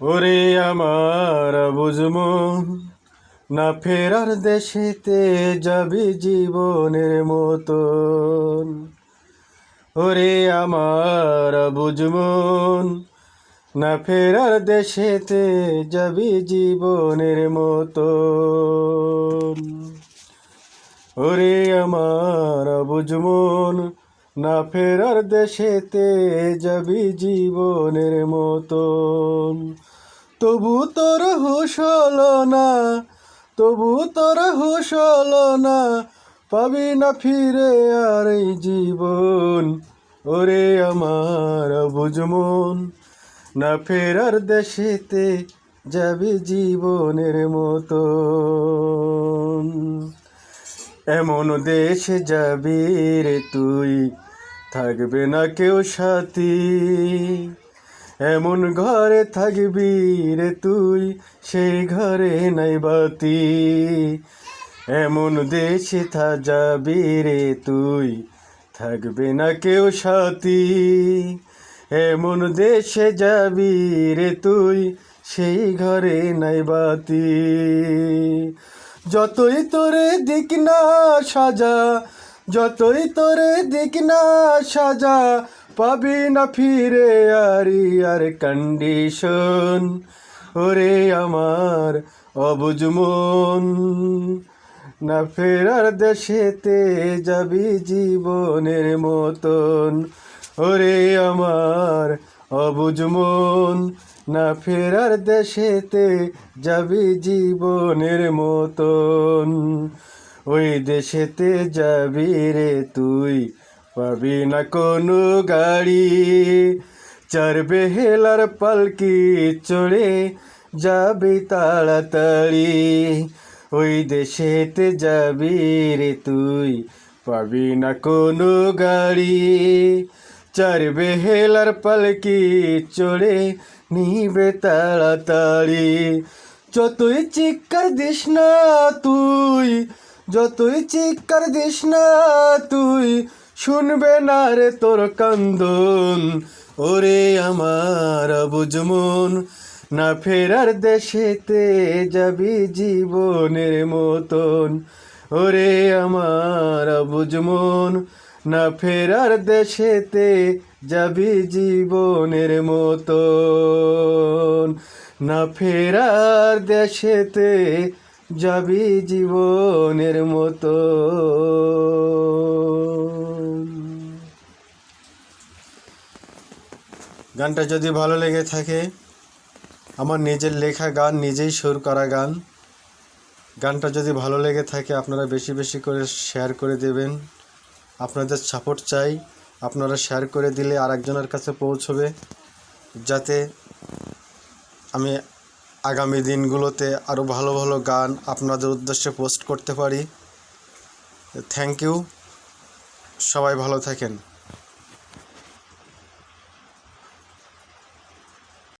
ওরে আমার বুঝমন, না ফেরার দেশেতে যাবি জীবনের মতন। ওরে আমার বুঝমন, না ফেরার দেশেতে যাবি জীবনের মতন। ওরে আমার বুঝমন, না ফেরার দেশেতে যাবি জীবনের মতন। তবু তোর হুঁশ হলো না, তবু তোর হুঁশ হলো না, পাবি না ফিরে আর এই জীবন। ওরে আমার বুঝমন, না ফেরার দেশেতে যাবি জীবনের মতন। এমন দেশে যাবি রে তুই, থাকবে না কেউ সাথী। এমন ঘরে থাকবি রে তুই, সেই ঘরে নাই বাতি। এমন দেশে যাবি রে তুই, থাকবে না কেউ সাথী। এমন দেশে যাবি রে তুই, সেই ঘরে নাই বাতি। যতই তোরে দিক না সাজা, যতই তোরে দিক না সাজা, পাবি না ফিরে আর কন্ডিশন। ওরে আমার অবুঝ মন, না ফেরার দেশেতে যাবি জীবনের মতন। ওরে আমার অবুঝ মন, না ফেরার দেশেতে যাবি জীবনের মতন। ওই দেশেতে যাবি রে তুই, পাবি না কোনো গাড়ি। চার বেহেলার পালকি চড়ে যাবি তাড়াতাড়ি। ওই দেশেতে যাবি রে তুই, পাবি না কোনো গাড়ি। চার বেহেলার পালকি চড়ে নিবে তাড়াতাড়ি। যতই চিৎকার দিস না তুই, যতই চিৎকার দিস না তুই, শুনবে না রে তোর কান্দন। ওরে আমার বুঝমন, না ফেরার দেশেতে যাবি জীবনের মতন। ওরে আমার বুঝমন, না ফেরার দেশেতে যাবি জীবনের মতন। না ফেরার দেশেতে যাবি জীবনের মতন। গানটা যদি ভালো লেগে থাকে, আমার নিজের লেখা গান, নিজেই সুর করা গান। গানটা যদি ভালো লেগে থাকে আপনারা বেশি বেশি করে শেয়ার করে দেবেন। আপনাদের সাপোর্ট চাই। আপনারা শেয়ার করে দিলে আরেকজনের কাছে পৌঁছবে, যাতে আমি আগামী দিনগুলোতে আরও ভালো ভালো গান আপনাদের উদ্দেশ্যে পোস্ট করতে পারি। থ্যাংক ইউ, সবাই ভালো থাকেন।